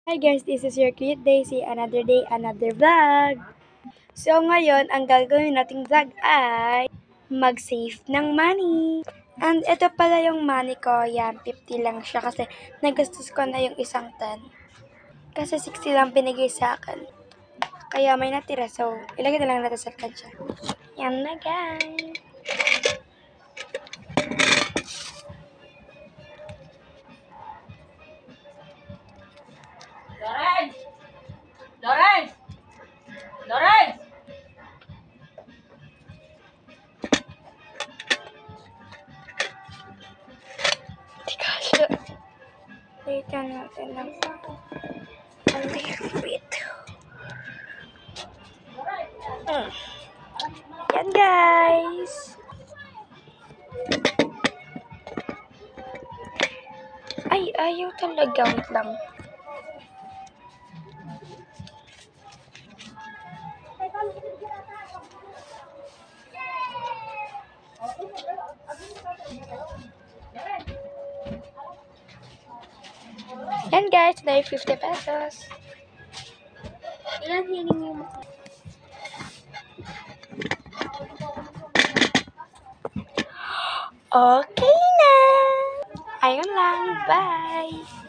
Hi guys, this is your cute Daisy. Another day, another vlog. So ngayon, ang gagawin nating vlog ay mag-save ng money. And ito pala yung money ko. Yan, 50 lang siya kasi nagastos ko na yung isang 10. Kasi 60 lang binigay sa akin. Kaya may natira. So, ilagay na lang natin sa kansya. Yan na guys. Lawrence! Lawrence! Lawrence! Di kasha. Wait natin lang. A little bit. Yan guys. Ay, ayaw talaga. Wait lang. Yan guys, na 50 pesos. Ilan hiningi mo? Okay na. Ayun lang. Bye.